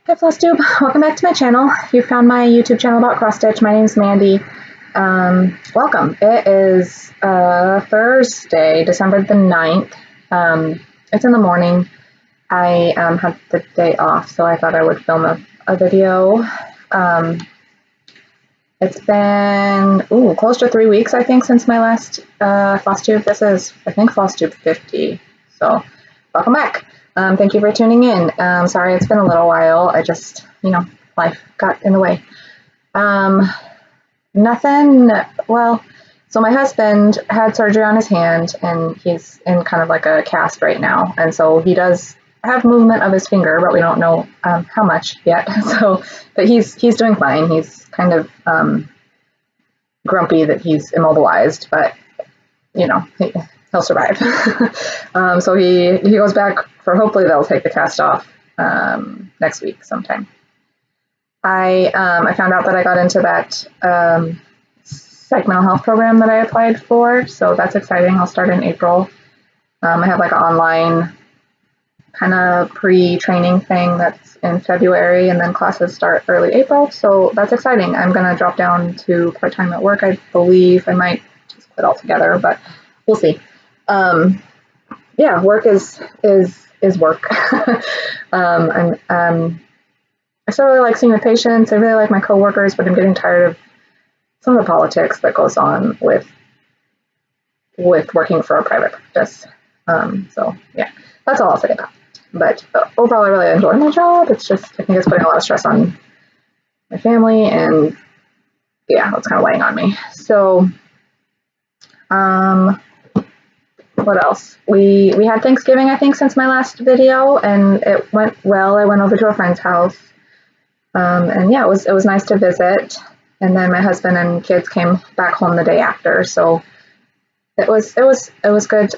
Hi Flosstube, welcome back to my channel. If you found my YouTube channel about cross stitch, my name's Mandy. Welcome. It is Thursday, December the 9th. It's in the morning. I had the day off, so I thought I would film a video. It's been close to 3 weeks, I think, since my last Flosstube. This is, I think, Flosstube 50. So welcome back. Thank you for tuning in. Sorry it's been a little while. I just, life got in the way. Nothing, well, so my husband had surgery on his hand and he's in kind of like a cast right now. And so he does have movement of his finger, but we don't know how much yet. So, but he's doing fine. He's kind of grumpy that he's immobilized, but he'll survive. So he goes back for, hopefully they'll take the cast off next week sometime. I found out that I got into that psych mental health program that I applied for, so that's exciting. I'll start in April. I have like an online kind of pre-training thing that's in February, and then classes start early April, so that's exciting. I'm going to drop down to part-time at work, I believe. I might just quit altogether, but we'll see. Yeah, work is work. I still really like seeing the patients. I really like my coworkers, but I'm getting tired of some of the politics that goes on with working for a private practice. So yeah, that's all I'll say about it. But overall, I really enjoy my job. It's just, I think it's putting a lot of stress on my family, and yeah, it's kind of weighing on me. So, what else? We had Thanksgiving, I think, since my last video, and it went well. I went over to a friend's house, and yeah, it was nice to visit. And then my husband and kids came back home the day after, so it was good,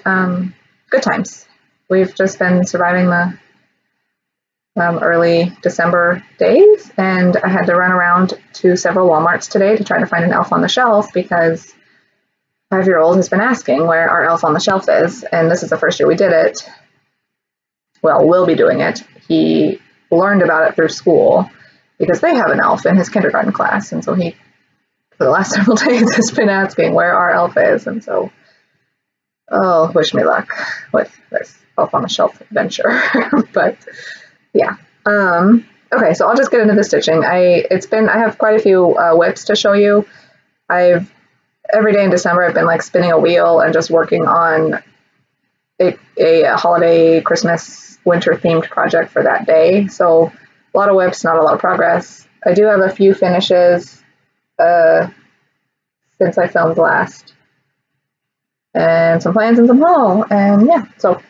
good times. We've just been surviving the early December days, and I had to run around to several Walmarts today to try to find an elf on the shelf, because 5-year-old has been asking where our elf on the shelf is, and this is the first year we did it. Well, we'll be doing it. He learned about it through school because they have an elf in his kindergarten class, and so he, for the last several days, has been asking where our elf is, and so, oh, wish me luck with this elf on the shelf adventure. But yeah. Okay, so I'll just get into the stitching. I have quite a few WIPs to show you. Every day in December, I've been like spinning a wheel and just working on a holiday, Christmas, winter themed project for that day. So a lot of WIPs, not a lot of progress. I do have a few finishes since I filmed last, and some plans and some haul. And yeah, so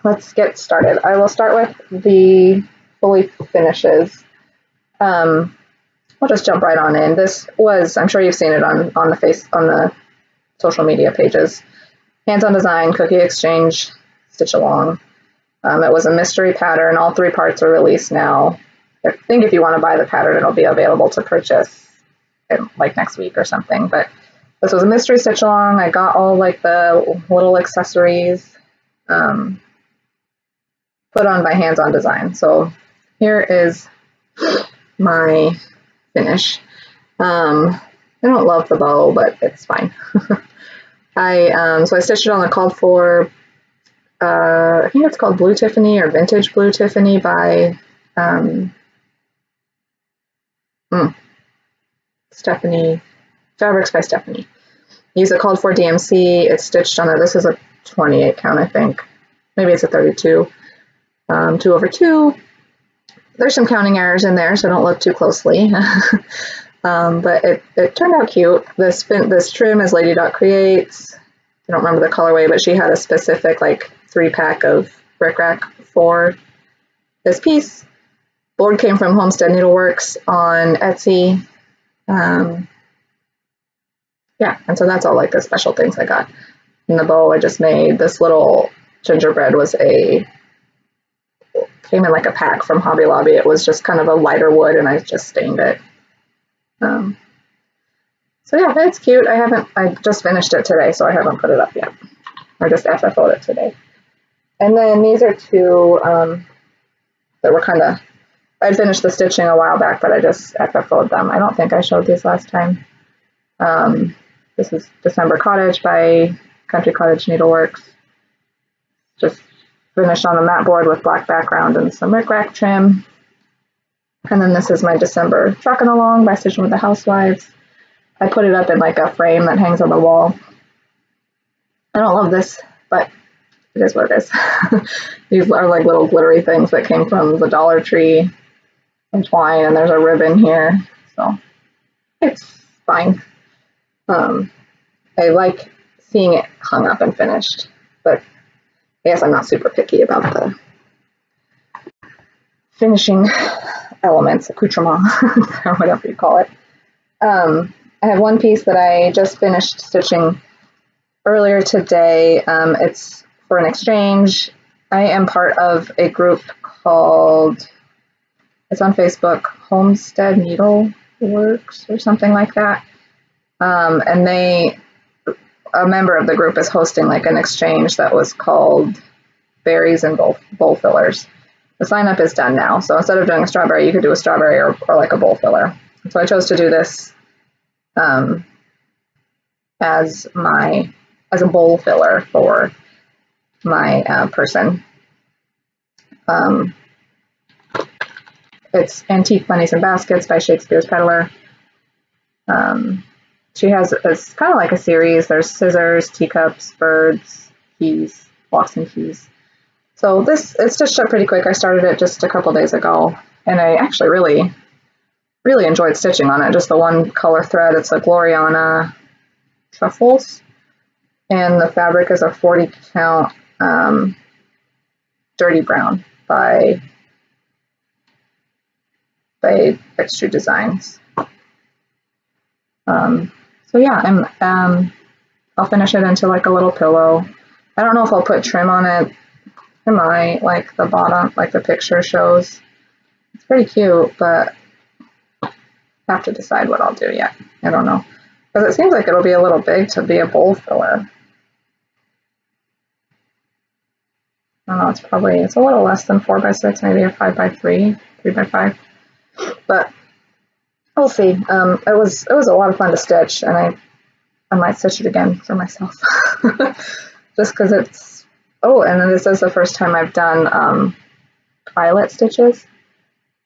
let's get started. I will start with the fully finishes. I'll just jump right on in. This was, I'm sure you've seen it on the social media pages. Hands-on design, cookie exchange, stitch along. It was a mystery pattern. All 3 parts are released now. I think if you want to buy the pattern, it'll be available to purchase like next week or something. But this was a mystery stitch along. I got all like the little accessories put on by Hands-on Design. So here is my finish. I don't love the bow, but it's fine. So I stitched it on the called for, I think it's called Blue Tiffany or Vintage Blue Tiffany by Stephanie, Fabrics by Stephanie. Use a called for DMC. It's stitched on this is a 28 count, I think. Maybe it's a 32. 2/2. There's some counting errors in there, so don't look too closely. But it turned out cute. This trim is Lady Dot Creates. I don't remember the colorway, but she had a specific like 3-pack of bric rack for this piece. Board came from Homestead Needleworks on Etsy. Yeah, and so that's all like the special things I got. And the bow I just made. This little gingerbread came in like a pack from Hobby Lobby. It was just kind of a lighter wood, and I just stained it. So yeah, it's cute. I just finished it today, so I haven't put it up yet. I just FFO'd it today. And then these are 2 that were kind of I'd finished the stitching a while back, but I just FFO'd them. I don't think I showed these last time. This is December Cottage by Cottage Needleworks. Just finished on a mat board with black background and some rickrack trim. And then this is my December Truckin' Along by Stitching with the Housewives. I put it up in like a frame that hangs on the wall. I don't love this, but it is what it is. These are like little glittery things that came from the Dollar Tree and twine, and there's a ribbon here, so it's fine. I like seeing it hung up and finished, but I guess I'm not super picky about the finishing elements, accoutrement, or whatever you call it. I have one piece that I just finished stitching earlier today. It's for an exchange. I am part of a group called, it's on Facebook, Homestead Needleworks or something like that. And a member of the group is hosting like an exchange that was called Berries and Bowl Fillers. The sign up is done now. So instead of doing a strawberry, you could do a strawberry or like a bowl filler. So I chose to do this as a bowl filler for my person. It's Antique Bunnies and Baskets by Shakespeare's Peddler. She has, it's kind of like a series. There's scissors, teacups, birds, keys, blocks and keys. So it's just shipped pretty quick. I started it just a couple days ago, and I actually really enjoyed stitching on it. Just the one color thread. It's a Gloriana Truffles, and the fabric is a 40 count Dirty Brown by Extrude Designs. So yeah, I'll finish it into like a little pillow. I don't know if I'll put trim on it. I might, like the bottom, like the picture shows. It's pretty cute, but I have to decide what I'll do yet. I don't know. Because it seems like it'll be a little big to be a bowl filler. I don't know, it's a little less than 4x6, maybe a 5x3, 3x5. But we'll see. It was a lot of fun to stitch, and I might stitch it again for myself. Just because it's, oh, and then this is the first time I've done eyelet stitches.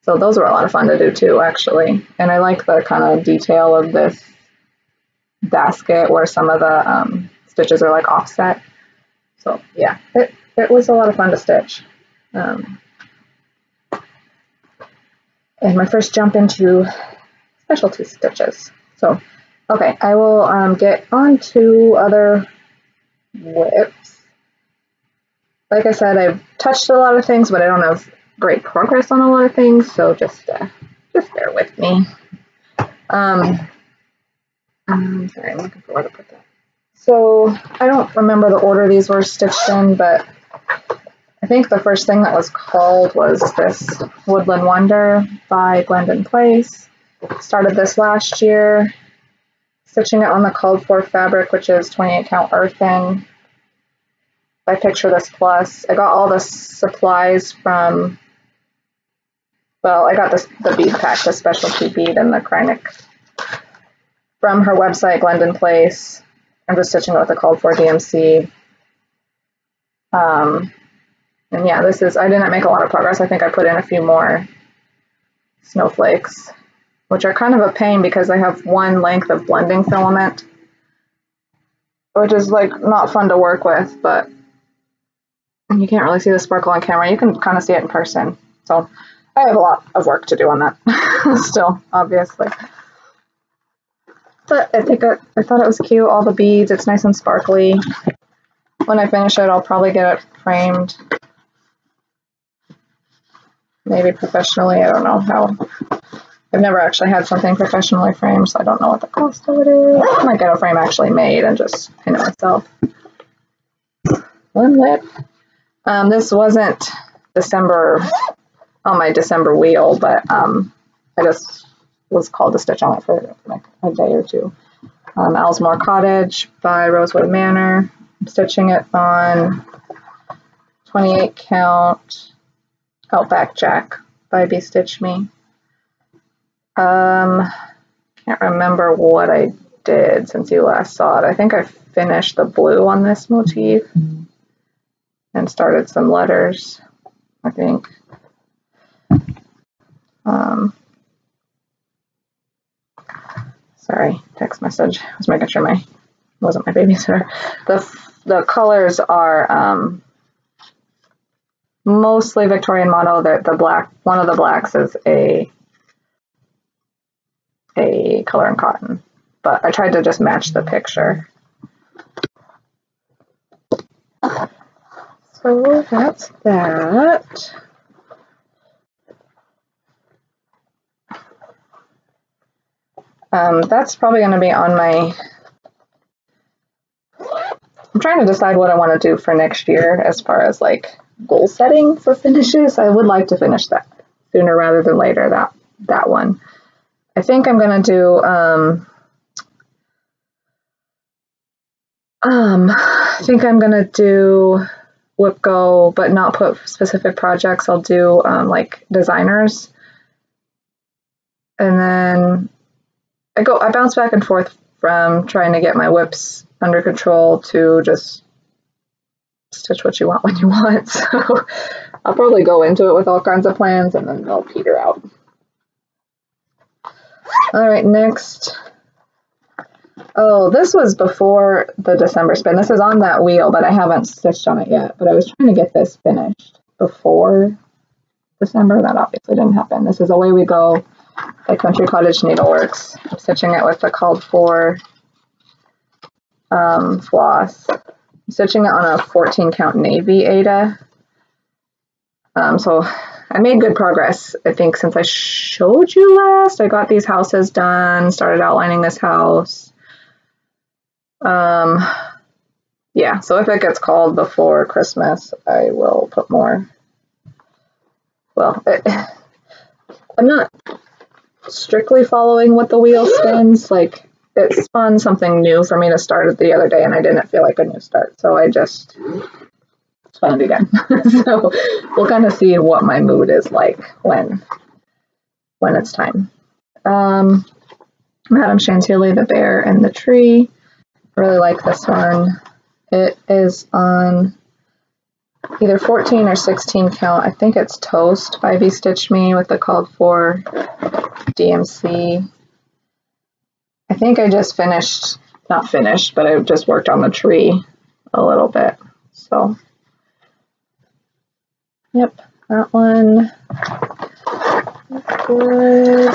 So those were a lot of fun to do too, actually. And I like the kind of detail of this basket where some of the stitches are like offset. So yeah, it was a lot of fun to stitch. And my first jump into specialty stitches. So, okay, I will get on to other WIPs. Like I said, I've touched a lot of things, but I don't have great progress on a lot of things, so just bear with me. Sorry, I'm looking for where to put that. So I don't remember the order these were stitched in, but I think the first thing that was called was this Woodland Wonder by Glendon Place. Started this last year, stitching it on the called for fabric, which is 28 count earthen by Picture This Plus. I got all the supplies from, well, I got the bead pack, the specialty bead and the Cricut from her website, Glendon Place. I'm just stitching it with the called for DMC. And yeah, I didn't make a lot of progress. I think I put in a few more snowflakes, which are kind of a pain because I have one length of blending filament, which is like not fun to work with, but you can't really see the sparkle on camera. You can kind of see it in person. So I have a lot of work to do on that still, obviously. But I thought it was cute, all the beads. It's nice and sparkly. When I finish it, I'll probably get it framed. Maybe professionally, I don't know how. I've never actually had something professionally framed, so I don't know what the cost of it is. I might get a frame actually made and just pin it myself. One WIP. This wasn't December on my December wheel, but I just was called to stitch on it for like a day or two. Alsmore Cottage by Rosewood Manor. I'm stitching it on 28 count Outback Jack by Stitch Me. Can't remember what I did since you last saw it. I think I finished the blue on this motif and started some letters, I think. Sorry, text message. I was making sure wasn't my babysitter. The colors are mostly Victorian mono. The black, one of the blacks is a color in cotton, but I tried to just match the picture. So that's that. That's probably going to be on my... I'm trying to decide what I want to do for next year as far as like goal setting for finishes. I would like to finish that sooner rather than later, that one. I think I'm going to do I think I'm going to do WIP Go, but not put specific projects. I'll do like designers. And then I bounce back and forth from trying to get my WIPs under control to just stitch what you want when you want. So I'll probably go into it with all kinds of plans and then they'll peter out. All right, next. Oh, this was before the December spin. This is on that wheel, but I haven't stitched on it yet. But I was trying to get this finished before December. That obviously didn't happen. This is Away We Go by Cottage Needleworks. I'm stitching it with the called for floss. I'm stitching it on a 14 count navy Aida. So I made good progress, I think, since I showed you last. I got these houses done, started outlining this house. Yeah, so if it gets called before Christmas, I will put more. Well, I'm not strictly following what the wheel spins. Like, it spun something new for me to start it the other day, and I didn't feel like a new start, so I just spun it again. So we'll kind of see what my mood is like when it's time. Madame Chantilly, the bear and the tree. Really like this one. It is on either 14 or 16 count. I think it's Toast by Stitch Me with the called for DMC. I think I just finished, not finished, but I just worked on the tree a little bit. So, yep, that one. That's good.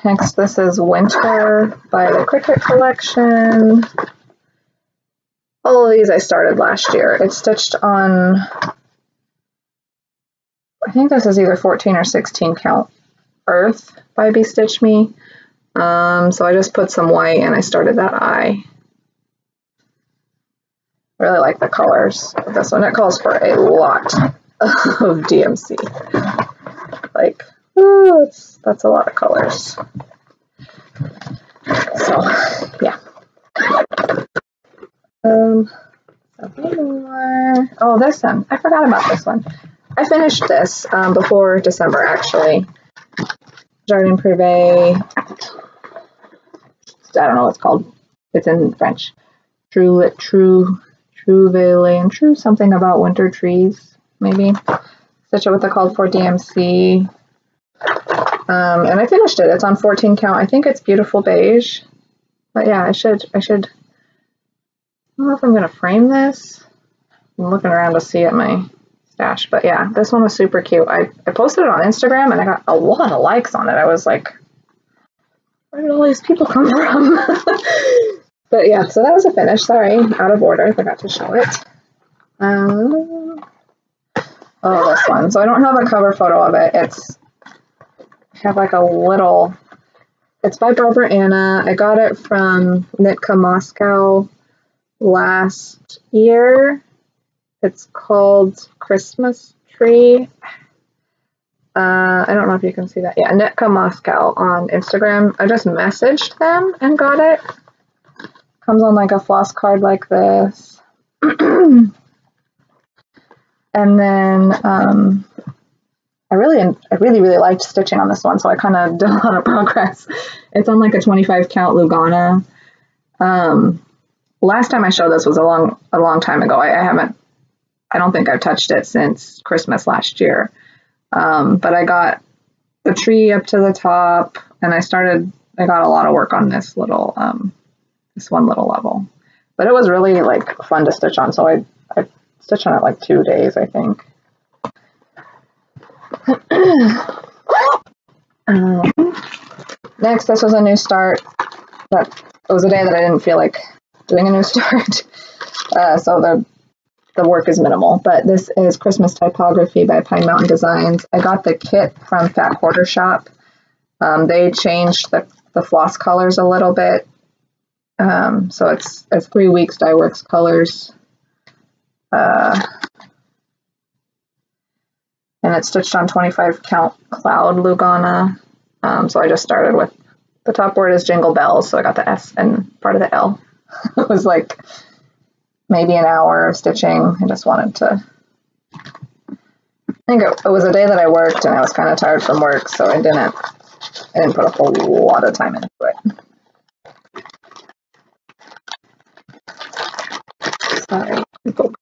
Next, this is Winter by the Cricut collection. All of these I started last year. It's stitched on, I think this is either 14 or 16 count Earth by Stitch Me. So I just put some white and I started that eye. Really like the colors of this one. It calls for a lot of DMC. Like, ooh, that's a lot of colors. So, yeah. Something more. Oh, this one. I forgot about this one. I finished this before December, actually. Jardin Privé. I don't know what it's called. It's in French. True Valley and True something about winter trees, maybe. Stitch it with the called for DMC. And I finished it. It's on 14 count. I think it's beautiful beige. But yeah, I should. I don't know if I'm gonna frame this. I'm looking around to see at my stash. But yeah, this one was super cute. I posted it on Instagram and I got a lot of likes on it. I was like, where did all these people come from? But yeah, so that was a finish. Sorry, out of order. Forgot to show it. Oh, this one. So I don't have a cover photo of it. I have like a little, it's by Barbara Anna. I got it from Nitka Moscow last year. It's called Christmas Tree. I don't know if you can see that. Yeah, Nitka Moscow on Instagram. I just messaged them and got it. Comes on like a floss card like this. And then I really liked stitching on this one, so I kind of did a lot of progress. It's on like a 25 count Lugana. Last time I showed this was a long time ago. I don't think I've touched it since Christmas last year. But I got the tree up to the top, and I got a lot of work on this little, this one little level. But it was really like fun to stitch on, so I stitched on it like 2 days, I think. Next, this was a new start. It was a day that I didn't feel like doing a new start, so the work is minimal. But this is Christmas Typography by Pine Mountain Designs. I got the kit from Fat Quarter Shop. They changed the floss colors a little bit, so it's 3 weeks Dyeworks colors. And it's stitched on 25 count cloud Lugana. So I just started with the top word is Jingle Bells, so I got the S and part of the L. It was like maybe an hour of stitching. I just wanted to, I think it was a day that I worked and I was kind of tired from work, so I didn't put a whole lot of time into it. Sorry. Go.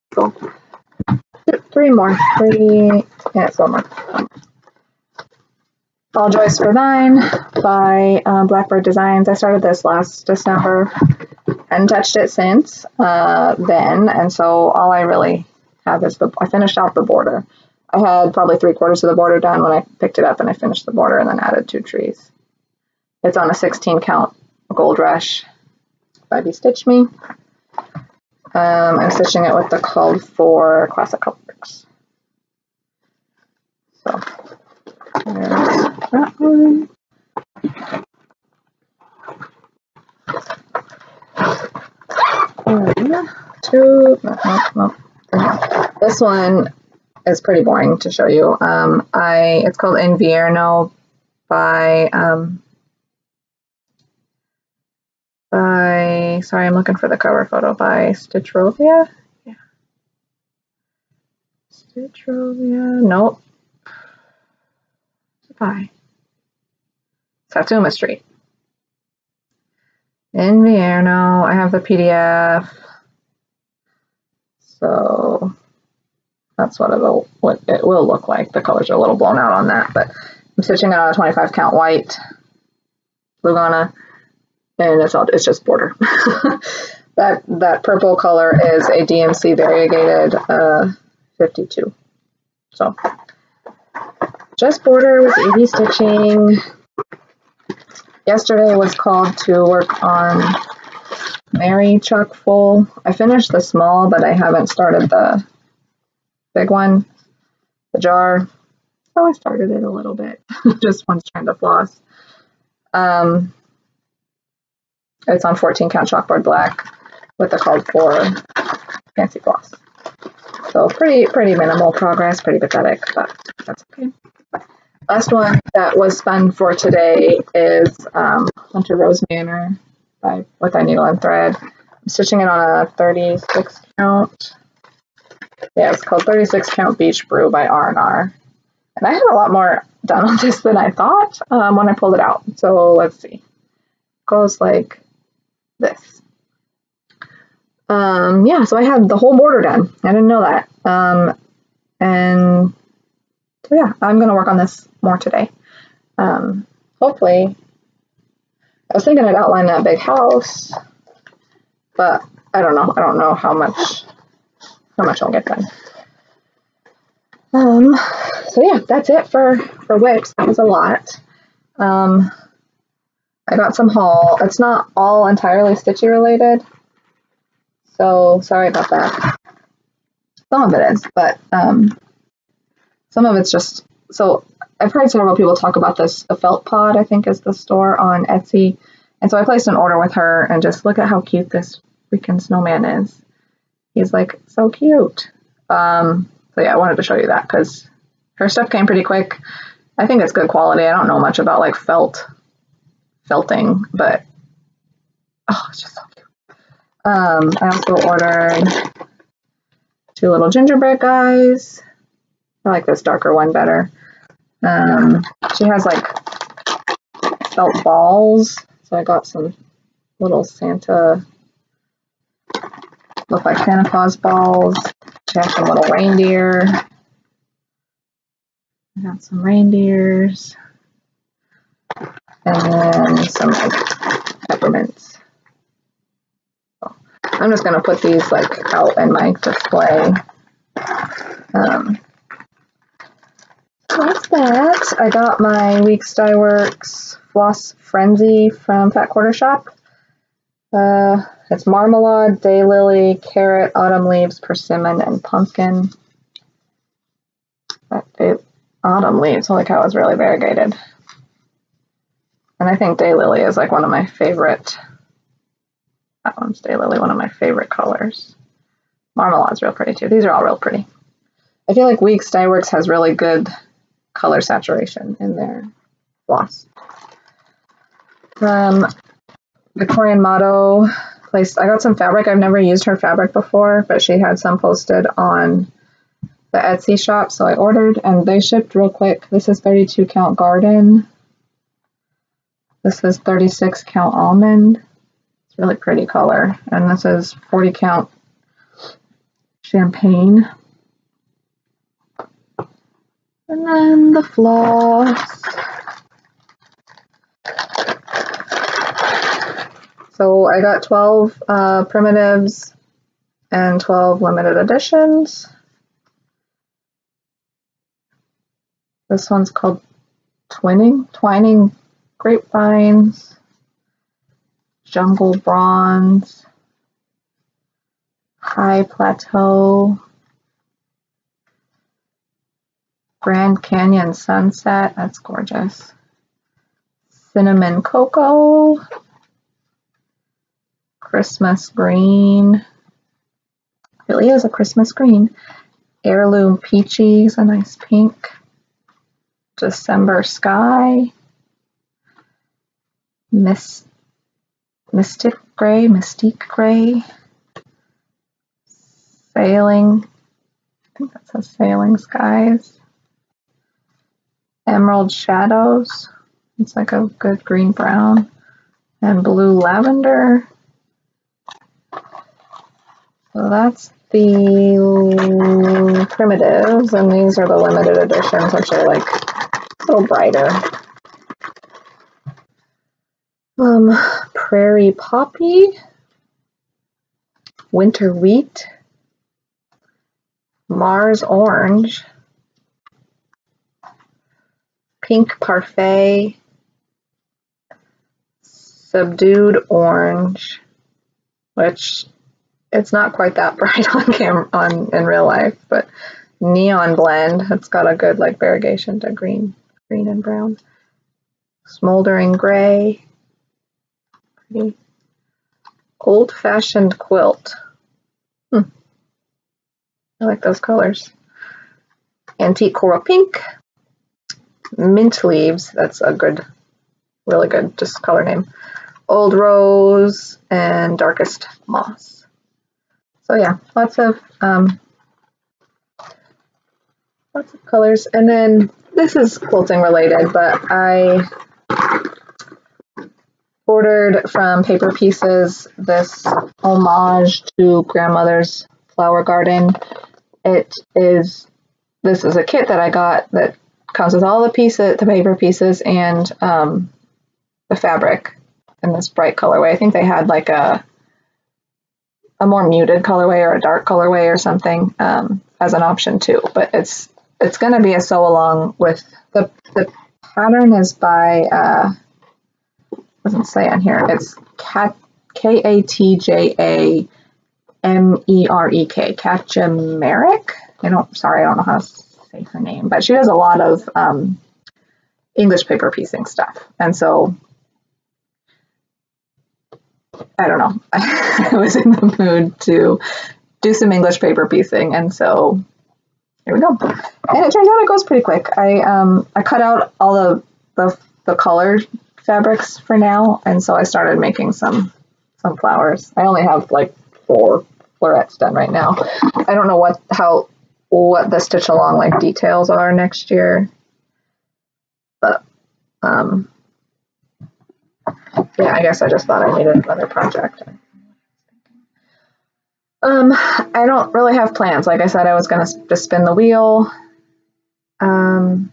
4 more. All Joys for Thine by Blackbird Designs. I started this last December and touched it since then, and so all I really have is I finished out the border. I had probably 3/4 of the border done when I picked it up, and I finished the border and then added 2 trees. It's on a 16 count Gold Rush by Be Stitch Me. I'm stitching it with the called for Classic Colors. So there's that one. No. This one is pretty boring to show you. It's called Invierno by sorry, I'm looking for the cover photo, by Stitchrovia. Yeah. Stitchrovia. Nope. By Satsuma Street. Invierno. I have the PDF. So that's what it will look like. The colors are a little blown out on that, but I'm stitching it on a 25 count white Lugana, and it's just border. that purple color is a DMC variegated 52. So just border with easy stitching. Yesterday was called to work on Mary Chock Full. I finished the small, but I haven't started the big one, the jar. So I started it a little bit, just one strand of floss. It's on 14 count chalkboard black with the called for fancy floss. So pretty minimal progress, pretty pathetic, but that's okay. Last one that was spun for today is Hunter Rose Manor with a needle and thread. I'm stitching it on a 36 count. Yeah, it's called 36 count Beach Brew by R&R. And I had a lot more done on this than I thought when I pulled it out. So let's see. It goes like this. Yeah, so I had the whole border done. I didn't know that. And so yeah, I'm going to work on this more today. Hopefully, I was thinking I'd outline that big house, but I don't know. I don't know how much I'll get done. So yeah, that's it for WIPs. That was a lot. I got some haul. It's not all entirely stitchy related, so sorry about that. Some of it is, but some of it's just, so I've heard several people talk about this, a Felt Pod, I think is the store on Etsy. And so I placed an order with her, and just look at how cute this freaking snowman is. He's like so cute. So yeah, I wanted to show you that because her stuff came pretty quick. I think it's good quality. I don't know much about like felting, but oh, it's just so cute. I also ordered 2 little gingerbread guys. I like this darker one better. She has like felt balls, so I got some little Santa, look like Santa Claus balls. She has some little reindeer. I got some reindeers. And then some like peppermints. So I'm just gonna put these like out in my display. So that's that. I got my Weeks Dye Works Floss Frenzy from Fat Quarter Shop. It's marmalade, daylily, carrot, autumn leaves, persimmon, and pumpkin. Autumn leaves, holy cow, is really variegated. And I think daylily is like one of my favorite. That one's daylily, one of my favorite colors. Marmalade's real pretty too. These are all real pretty. I feel like Weeks Dye Works has really good color saturation in their floss. Victorian Motto placed. I got some fabric. I've never used her fabric before, but she had some posted on the Etsy shop, so I ordered and they shipped real quick. This is 32 count garden. This is 36 count almond. It's really pretty color. And this is 40 count champagne. And then the floss. So I got 12 primitives and 12 limited editions. This one's called Twining Grapevines, Jungle Bronze, High Plateau, Grand Canyon Sunset, that's gorgeous, Cinnamon Cocoa, Christmas Green, really is a Christmas green, Heirloom Peachy is a nice pink, December Sky, Mystique Gray, Sailing, I think that says Sailing Skies, Emerald Shadows, it's like a good green brown, and Blue Lavender. So that's the primitives, and these are the limited editions, which are like a little brighter. Prairie Poppy, Winter Wheat, Mars Orange, Pink Parfait, Subdued Orange, which it's not quite that bright on camera in real life, but Neon Blend, it's got a good like variegation to green and brown. Smoldering Gray, pretty. Old Fashioned Quilt. I like those colors. Antique Coral Pink, Mint Leaves, that's a good, really good just color name. Old Rose, and Darkest Moss. So yeah, lots of colors. And then this is quilting related, but I ordered from Paper Pieces this Homage to Grandmother's Flower Garden. This is a kit that I got that comes with all the pieces, the paper pieces, and the fabric in this bright colorway. I think they had like a more muted colorway or a dark colorway or something as an option too. But it's going to be a sew along with the pattern is by doesn't say on here. It's Katjamerek. Katjamerek. I don't know how to say her name, but she does a lot of English paper piecing stuff, and so I don't know. I was in the mood to do some English paper piecing, and so here we go. And it turns out it goes pretty quick. I cut out all the colored fabrics for now, and so I started making some flowers. I only have like four florets done right now. I don't know what the stitch along like details are next year, but yeah, I guess I just thought I needed another project. I don't really have plans. Like I said, I was gonna just spin the wheel. I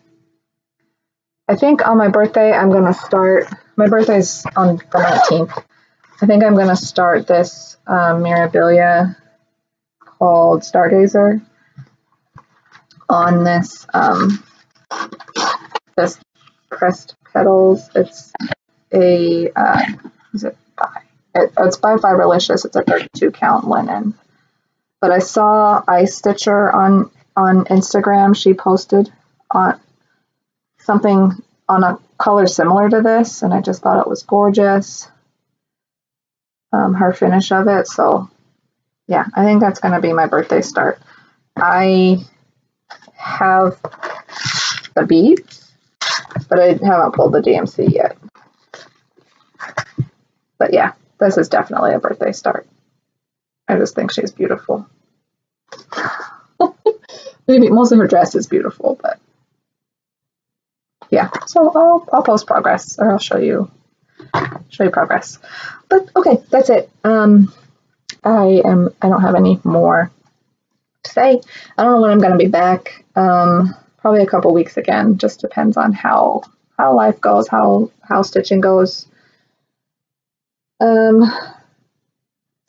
think on my birthday, I'm gonna start. My birthday's on the 19th. I think I'm gonna start this Mirabilia called Stargazer on this this pressed petals. It's a it's by Fiberlicious. It's a 32 count linen. But I saw Ice Stitcher on Instagram. She posted on something on a color similar to this, and I just thought it was gorgeous. Her finish of it. So yeah, I think that's going to be my birthday start. I have the beads, but I haven't pulled the DMC yet. But yeah, this is definitely a birthday start. I just think she's beautiful. Maybe most of her dress is beautiful, but yeah. So I'll post progress, or I'll show you progress. But okay, that's it. I don't have any more to say. I don't know when I'm going to be back. Probably a couple weeks again. Just depends on how life goes, how stitching goes. So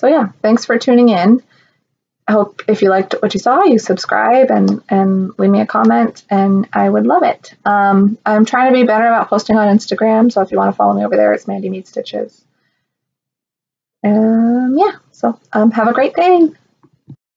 yeah, thanks for tuning in. I hope if you liked what you saw, you subscribe and leave me a comment, and I would love it. I'm trying to be better about posting on Instagram, so if you want to follow me over there, it's Mandy Meets Stitches. Yeah, so have a great day.